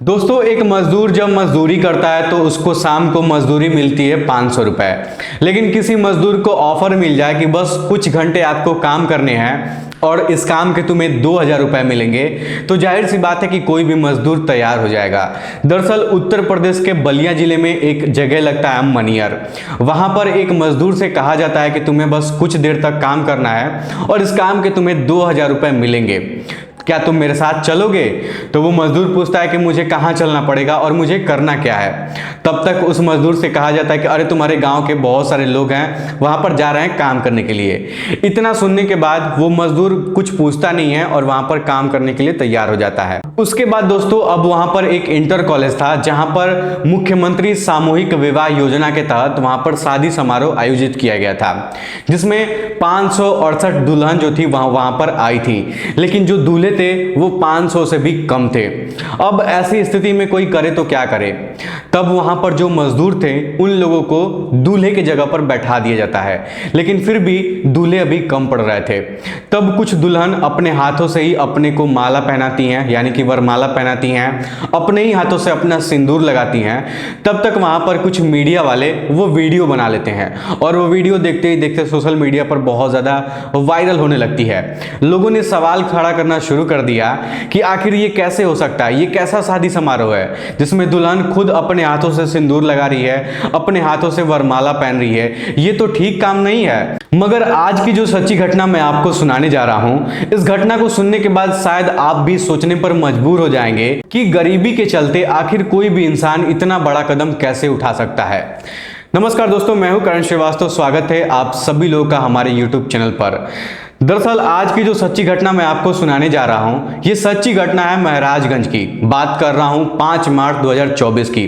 दोस्तों, एक मजदूर जब मजदूरी करता है तो उसको शाम को मजदूरी मिलती है 500 रुपए। लेकिन किसी मजदूर को ऑफर मिल जाए कि बस कुछ घंटे आपको काम करने हैं और इस काम के तुम्हें 2000 रुपए मिलेंगे, तो जाहिर सी बात है कि कोई भी मजदूर तैयार हो जाएगा। दरअसल उत्तर प्रदेश के बलिया जिले में एक जगह लगता है मनियर। वहां पर एक मजदूर से कहा जाता है कि तुम्हें बस कुछ देर तक काम करना है और इस काम के तुम्हें 2000 रुपए मिलेंगे, क्या तुम मेरे साथ चलोगे? तो वो मजदूर पूछता है कि मुझे कहाँ चलना पड़ेगा और मुझे करना क्या है। तब तक उस मजदूर से कहा जाता है कि अरे तुम्हारे गांव के बहुत सारे लोग हैं, वहां पर जा रहे हैं काम करने के लिए। इतना सुनने के बाद वो मजदूर कुछ पूछता नहीं है और वहां पर काम करने के लिए तैयार हो जाता है। उसके बाद दोस्तों, अब वहां पर एक इंटर कॉलेज था जहां पर मुख्यमंत्री सामूहिक विवाह योजना के तहत वहां पर शादी समारोह आयोजित किया गया था, जिसमें 568 दुल्हन जो थी वहां पर आई थी। लेकिन जो दूल्हे थे वो 500 से भी कम थे। अब ऐसी स्थिति में कोई करे तो क्या करे? तब वहां पर जो मजदूर थे उन लोगों को दूल्हे की जगह पर बैठा दिया जाता है, लेकिन फिर भी दूल्हे अभी कम पड़ रहे थे। तब कुछ दुल्हन अपने हाथों से ही अपने को माला पहनाती हैं, यानी कि वरमाला पहनाती हैं, अपने ही हाथों से अपना सिंदूर लगाती हैं। तब तक वहां पर कुछ मीडिया वाले वो वीडियो बना लेते हैं और वो वीडियो देखते ही देखते सोशल मीडिया पर बहुत ज्यादा वायरल होने लगती है। लोगों ने सवाल खड़ा करना शुरू कर दिया कि आखिर ये कैसे हो सकता है, ये कैसा शादी समारोह है जिसमें दुल्हन खुद अपने हाथों से सिंदूर लगा रही है, अपने हाथों से वरमाला पहन रही है, ये तो ठीक काम नहीं है। मगर आज की जो सच्ची घटना मैं आपको सुनाने जा रहा हूं, इस घटना को सुनने के बाद शायद आप भी सोचने पर मजबूर हो जाएंगे कि गरीबी के चलते आखिर कोई भी इंसान इतना बड़ा कदम कैसे उठा सकता है। नमस्कार दोस्तों, मैं हूं करण श्रीवास्तव। स्वागत है आप सभी लोगों का हमारे YouTube चैनल पर। दरअसल आज की जो सच्ची घटना मैं आपको सुनाने जा रहा हूं, ये सच्ची घटना है महाराजगंज की। बात कर रहा हूं 5 मार्च 2024 की।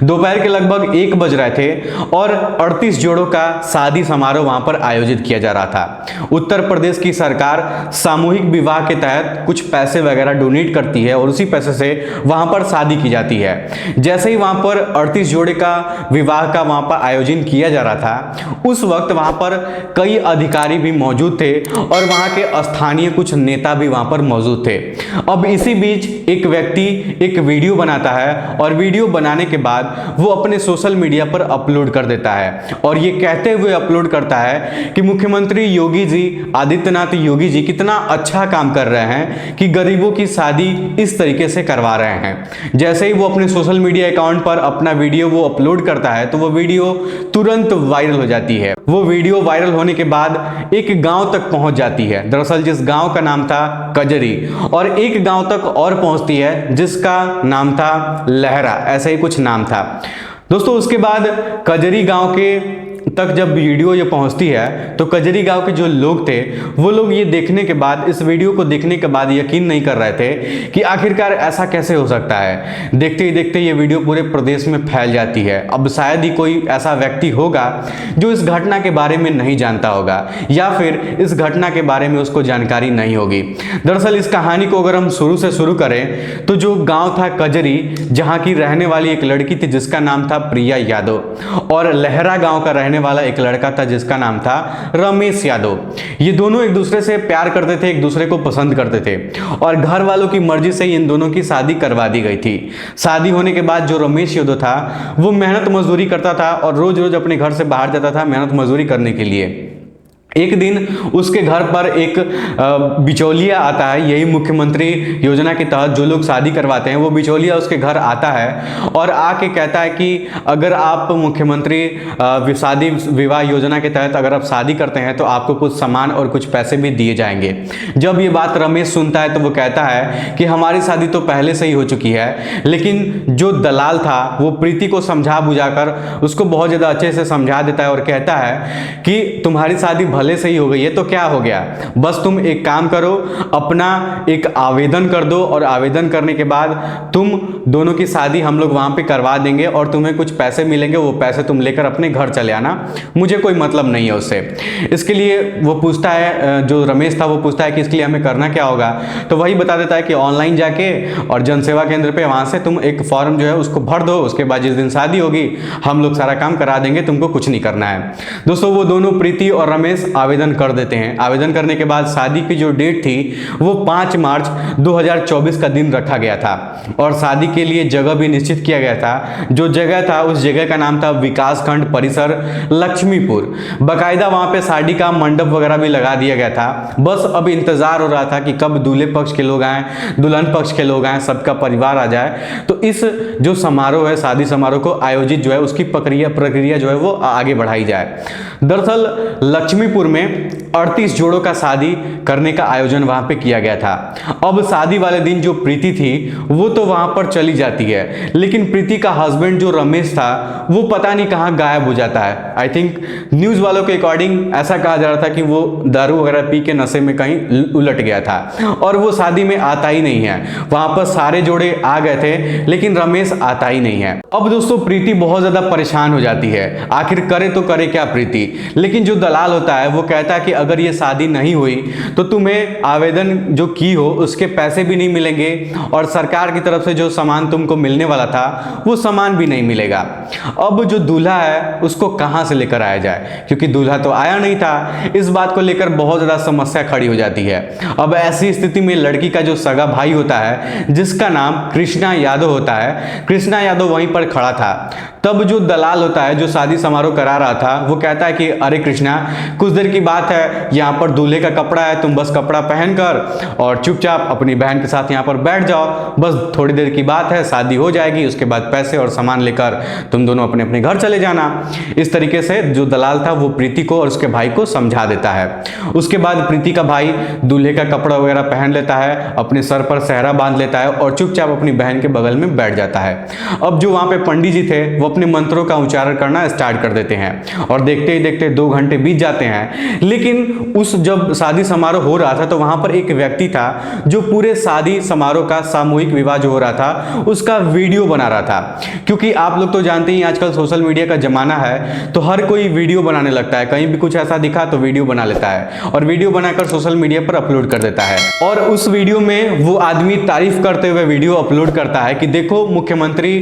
दोपहर के लगभग 1 बज रहे थे और 38 जोड़ों का शादी समारोह वहां पर आयोजित किया जा रहा था। उत्तर प्रदेश की सरकार सामूहिक विवाह के तहत कुछ पैसे वगैरह डोनेट करती है और उसी पैसे से वहां पर शादी की जाती है। जैसे ही वहां पर 38 जोड़े का विवाह का वहां पर आयोजन किया जा रहा था, उस वक्त वहां पर कई अधिकारी भी मौजूद थे और वहां के स्थानीय कुछ नेता भी वहां पर मौजूद थे। अब इसी बीच एक व्यक्ति एक वीडियो बनाता है और वीडियो बनाने के बाद वो अपने सोशल मीडिया पर अपलोड कर देता है और ये कहते हुए अपलोड करता है कि मुख्यमंत्री योगी जी, आदित्यनाथ योगी जी कितना अच्छा काम कर रहे हैं कि गरीबों की शादी इस तरीके से करवा रहे हैं। जैसे ही वो अपने सोशल मीडिया अकाउंट पर अपना वीडियो वो अपलोड करता है तो वो वीडियो तुरंत वायरल हो जाती है। वो वीडियो वायरल होने के बाद एक गांव तक पहुंच जाती है। दरअसल जिस गांव का नाम था कजरी, और एक गांव तक और पहुंचती है जिसका नाम था लहरा, ऐसा ही कुछ नाम था। दोस्तों, उसके बाद कजरी गांव के तक जब वीडियो ये पहुंचती है तो कजरी गांव के जो लोग थे वो लोग ये देखने के बाद, इस वीडियो को देखने के बाद यकीन नहीं कर रहे थे कि आखिरकार ऐसा कैसे हो सकता है। देखते ही देखते ये वीडियो पूरे प्रदेश में फैल जाती है। अब शायद ही कोई ऐसा व्यक्ति होगा जो इस घटना के बारे में नहीं जानता होगा या फिर इस घटना के बारे में उसको जानकारी नहीं होगी। दरअसल इस कहानी को अगर हम शुरू से शुरू करें तो जो गाँव था कजरी, जहाँ की रहने वाली एक लड़की थी जिसका नाम था प्रिया यादव, और लहरा गाँव का रहने वाला एक लड़का था जिसका नाम था रमेश यादव। ये दोनों एक दूसरे से प्यार करते थे, एक दूसरे को पसंद करते थे और घर वालों की मर्जी से इन दोनों की शादी करवा दी गई थी। शादी होने के बाद जो रमेश यादव था वो मेहनत मजदूरी करता था और रोज रोज अपने घर से बाहर जाता था मेहनत मजदूरी करने के लिए। एक दिन उसके घर पर एक बिचौलिया आता है। यही मुख्यमंत्री योजना के तहत जो लोग शादी करवाते हैं वो बिचौलिया उसके घर आता है और आके कहता है कि अगर आप मुख्यमंत्री शादी विवाह योजना के तहत अगर आप शादी करते हैं तो आपको कुछ सामान और कुछ पैसे भी दिए जाएंगे। जब ये बात रमेश सुनता है तो वो कहता है कि हमारी शादी तो पहले से ही हो चुकी है। लेकिन जो दलाल था वो प्रीति को समझा बुझाकर उसको बहुत ज़्यादा अच्छे से समझा देता है और कहता है कि तुम्हारी शादी भले से ही हो गई है तो क्या हो गया, बस तुम एक काम करो, अपना एक आवेदन कर दो और आवेदन करने के बाद तुम दोनों की शादी हम लोग वहां पे करवा देंगे और तुम्हें कुछ पैसे मिलेंगे, वो पैसे तुम लेकर अपने घर चले आना, मुझे कोई मतलब नहीं है उससे। इसके लिए वो पूछता है, जो रमेश था वो पूछता है कि इसके लिए हमें करना क्या होगा, तो वही बता देता है कि ऑनलाइन जाके और जनसेवा केंद्र पे वहां से तुम एक फॉर्म जो है उसको भर दो, उसके बाद जिस दिन शादी होगी हम लोग सारा काम करा देंगे, तुमको कुछ नहीं करना है। दोस्तों, वो दोनों प्रीति और रमेश आवेदन कर देते हैं। आवेदन करने के बाद शादी की जो डेट थी वो 5 मार्च 2024 का दिन रखा गया था और शादी के लिए जगह भी निश्चित किया गया था। जो जगह था उस जगह का नाम था विकास खंड परिसर लक्ष्मीपुर। बाकायदा वहां पे शादी का मंडप वगैरह भी लगा दिया गया था। बस अब इंतजार हो रहा था कि कब दूल्हे पक्ष के लोग आए, दुल्हन पक्ष के लोग आए, सबका परिवार आ जाए तो इस जो समारोह है, शादी समारोह को आयोजित जो है उसकी प्रक्रिया जो है वो आगे बढ़ाई जाए। दरअसल लक्ष्मीपुर में 38 जोड़ों का शादी करने का आयोजन वहां पे किया गया था। अब शादी वाले दिन जो प्रीति थी वो तो वहां पर चली जाती है, लेकिन प्रीति का हस्बैंड जो रमेश था वो पता नहीं कहां गायब हो जाता है। आई थिंक न्यूज वालों के अकॉर्डिंग ऐसा कहा जा रहा था कि वो दारू वगैरह पी के नशे में कहीं उलट गया था और वो शादी में आता ही नहीं है। वहां पर सारे जोड़े आ गए थे लेकिन रमेश आता ही नहीं है। अब दोस्तों प्रीति बहुत ज्यादा परेशान हो जाती है, आखिर करे तो करे क्या प्रीति। लेकिन जो दलाल होता है वो कहता है कि अगर ये शादी नहीं हुई तो तुम्हें आवेदन जो की हो उसके पैसे भी नहीं मिलेंगे और सरकार की तरफ से जो सामान तुमको मिलने वाला था वो सामान भी नहीं मिलेगा। अब जो दूल्हा है उसको कहां से लेकर आया जाए, क्योंकि दूल्हा तो आया नहीं था। इस बात को लेकर बहुत ज्यादा समस्या खड़ी हो जाती है। अब ऐसी स्थिति में लड़की का जो सगा भाई होता है जिसका नाम कृष्णा यादव होता है, कृष्णा यादव वहीं पर खड़ा था। तब जो दलाल होता है जो शादी समारोह करा रहा था वो कहता है कि अरे कृष्णा, कुछ देर की बात है, यहाँ पर दूल्हे का कपड़ा है, तुम बस कपड़ा पहनकर और चुपचाप अपनी बहन के साथ यहाँ पर बैठ जाओ, बस थोड़ी देर की बात है, शादी हो जाएगी, उसके बाद पैसे और सामान लेकर तुम दोनों अपने अपने घर चले जाना। इस तरीके से जो दलाल था वो प्रीति को और उसके भाई को समझा देता है। उसके बाद प्रीति का भाई दूल्हे का कपड़ा वगैरह पहन लेता है, अपने सर पर सेहरा बांध लेता है और चुपचाप अपनी बहन के बगल में बैठ जाता है। अब जो वहां पे पंडित जी थे वो अपने मंत्रों का उच्चारण करना स्टार्ट कर देते हैं और देखते ही देखते 2 घंटे बीत जाते हैं। लेकिन उस जब शादी समारोह हो रहा था तो वहां पर एक व्यक्ति था जो पूरे शादी समारोह का सामूहिक विवाह जो हो रहा था उसका वीडियो बना रहा था। क्योंकि आप लोग तो जानते ही आजकल सोशल मीडिया का जमाना है तो हर कोई वीडियो बनाने लगता है, कहीं भी कुछ ऐसा दिखा तो वीडियो बना लेता है और वीडियो बनाकर सोशल मीडिया पर अपलोड कर देता है। और उस वीडियो में वो आदमी तारीफ करते हुए वीडियो अपलोड करता है कि देखो मुख्यमंत्री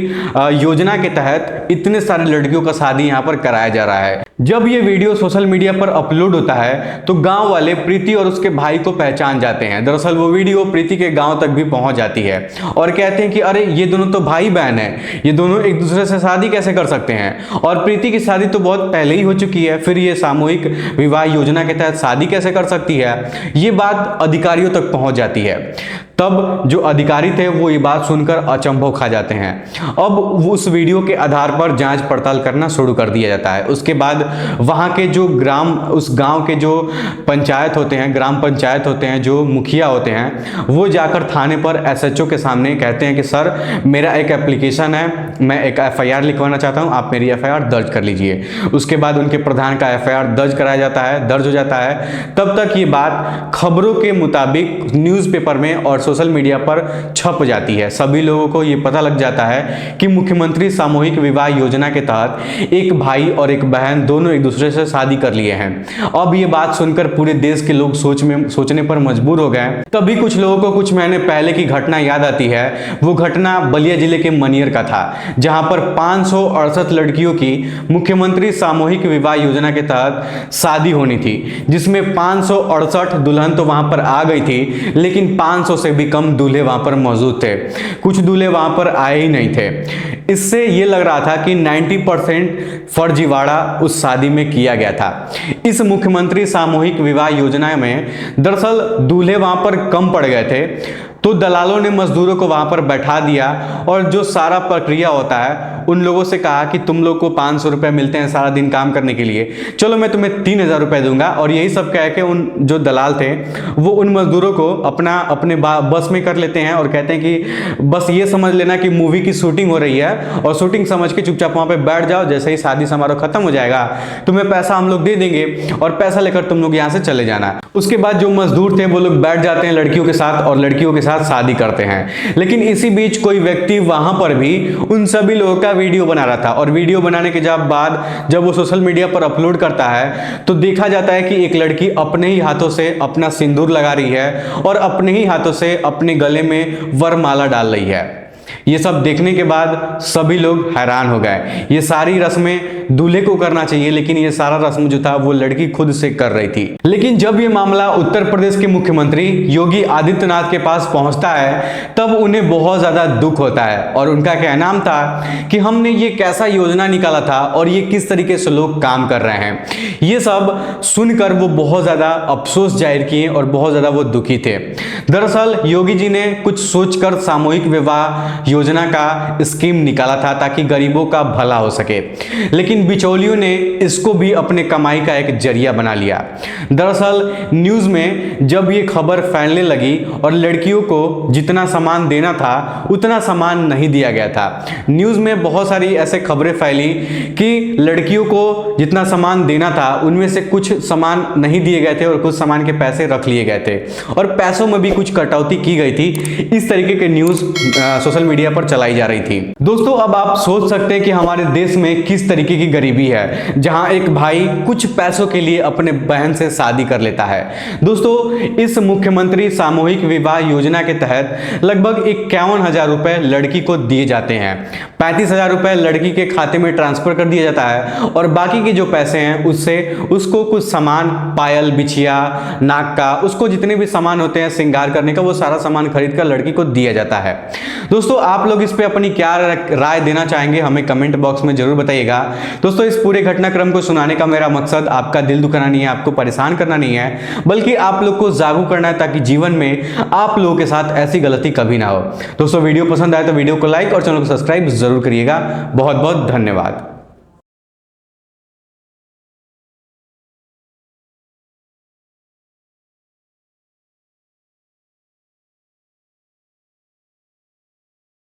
योजना के तहत इतने सारे लड़कियों का शादी यहाँ पर कराया जा रहा है। जब ये वीडियो सोशल मीडिया पर अपलोड होता है तो गांव वाले प्रीति और उसके भाई को पहचान जाते हैं। दरअसल वो वीडियो प्रीति के गांव तक भी पहुंच जाती है और कहते हैं कि अरे ये दोनों तो भाई बहन हैं, ये दोनों एक दूसरे से शादी कैसे कर सकते हैं, और प्रीति की शादी तो बहुत पहले ही हो चुकी है, फिर ये सामूहिक विवाह योजना के तहत शादी कैसे कर सकती है। ये बात अधिकारियों तक पहुंच जाती है। तब जो अधिकारी थे वो ये बात सुनकर अचंभव खा जाते हैं। अब उस वीडियो के आधार पर जांच पड़ताल करना शुरू कर दिया जाता है। उसके बाद वहां के जो उस गांव के जो पंचायत होते हैं, ग्राम पंचायत होते हैं, जो मुखिया होते हैं, वो जाकर थाने पर एसएचओ के सामने कहते हैं कि सर मेरा एक एप्लीकेशन है, मैं एक एफआईआर लिखवाना चाहता हूं, आप मेरी एफआईआर दर्ज कर लीजिए। उसके बाद उनके प्रधान का एफआईआर दर्ज हो जाता है। तब तक ये बात खबरों के मुताबिक न्यूज़पेपर में और सोशल मीडिया पर छप जाती है। सभी लोगों को ये पता लग जाता है कि मुख्यमंत्री सामूहिक विवाह योजना के तहत एक भाई और एक बहन दोनों एक दूसरे से शादी कर लिए हैं। अब ये बात सुनकर पूरे देश के लोग सोचने पर मजबूर हो गए। तभी कुछ लोगों को कुछ महीने पहले की घटना याद आती है। वो घटना बलिया जिले के मनियर का था, जहां पर 568 लड़कियों की मुख्यमंत्री सामूहिक विवाह योजना के तहत शादी होनी थी, जिसमें 568 दुल्हन तो वहां पर आ गई थी, लेकिन 500 से भी कम दूल्हे वहां पर मौजूद थे। कुछ दूल्हे वहां पर आए ही नहीं थे। इससे ये लग रहा था कि 90% फर्जीवाड़ा उस शादी में किया गया था। इस मुख्यमंत्री सामूहिक विवाह योजना में दरअसल दूल्हे वहां पर कम पड़ गए थे, तो दलालों ने मजदूरों को वहां पर बैठा दिया और जो सारा प्रक्रिया होता है उन लोगों से कहा कि तुम लोग को 500 रुपए मिलते हैं सारा दिन काम करने के लिए, चलो मैं तुम्हें 3000 रुपए दूंगा। और यही सब कह के उन जो दलाल थे वो उन मजदूरों को अपने बस में कर लेते हैं और कहते हैं कि बस ये समझ लेना कि मूवी की शूटिंग हो रही है और शूटिंग समझ के चुपचाप वहां पर बैठ जाओ, जैसे ही शादी समारोह खत्म हो जाएगा तुम्हें पैसा हम लोग दे देंगे और पैसा लेकर तुम लोग यहाँ से चले जाना। उसके बाद जो मजदूर थे वो लोग बैठ जाते हैं लड़कियों के साथ और लड़कियों के साथ शादी करते हैं। लेकिन इसी बीच कोई व्यक्ति वहां पर भी उन सभी लोगों का वीडियो बना रहा था और वीडियो बनाने के बाद जब वो सोशल मीडिया पर अपलोड करता है तो देखा जाता है कि एक लड़की अपने ही हाथों से अपना सिंदूर लगा रही है और अपने ही हाथों से अपने गले में वरमाला डाल रही है। ये सब देखने के बाद सभी लोग हैरान हो गए। ये सारी रस्में दूल्हे को करना चाहिए, लेकिन ये सारा रस्म जो था वो लड़की खुद से कर रही थी। लेकिन जब ये मामला उत्तर प्रदेश के मुख्यमंत्री योगी आदित्यनाथ के पास पहुंचता है तब उन्हें बहुत ज्यादा दुख होता है और उनका कहना था कि हमने ये कैसा योजना निकाला था और ये किस तरीके से लोग काम कर रहे हैं। ये सब सुनकर वो बहुत ज्यादा अफसोस जाहिर किए और बहुत ज्यादा वो दुखी थे। दरअसल योगी जी ने कुछ सोचकर सामूहिक विवाह योजना का स्कीम निकाला था ताकि गरीबों का भला हो सके, लेकिन बिचौलियों ने इसको भी अपने कमाई का एक जरिया बना लिया। दरअसल न्यूज में जब ये खबर फैलने लगी और लड़कियों को जितना सामान देना था उतना सामान नहीं दिया गया था, न्यूज में बहुत सारी ऐसे खबरें फैली कि लड़कियों को जितना सामान देना था उनमें से कुछ सामान नहीं दिए गए थे और कुछ सामान के पैसे रख लिए गए थे और पैसों में भी कुछ कटौती की गई थी। इस तरीके के न्यूज सोशल मीडिया पर चलाई जा रही थी। दोस्तों अब आप सोच सकते हैं कि हमारे देश में किस तरीके की गरीबी है जहां एक भाई कुछ पैसों के लिए अपने बहन से शादी कर लेता है। दोस्तों इस मुख्यमंत्री सामूहिक विवाह योजना के तहत लगभग 51,000 रुपए लड़की को दिए जाते हैं। 35,000 रुपए लड़की के खाते में ट्रांसफर कर दिया जाता है और बाकी के जो पैसे हैं उससे उसको कुछ सामान, पायल, बिछिया, नाक का, उसको जितने भी सामान होते हैं श्रृंगार करने का, वो सारा सामान खरीद कर लड़की को दिया जाता है। दोस्तों आप लोग इस पे अपनी क्या राय देना चाहेंगे हमें कमेंट बॉक्स में जरूर बताइएगा। दोस्तों इस पूरे घटनाक्रम को सुनाने का मेरा मकसद आपका दिल दुखाना नहीं है, आपको परेशान करना नहीं है, बल्कि आप लोग को जागरूक करना है ताकि जीवन में आप लोगों के साथ ऐसी गलती कभी ना हो। दोस्तों वीडियो पसंद आए तो वीडियो को लाइक और चैनल को सब्सक्राइब जरूर करिएगा। बहुत बहुत धन्यवाद।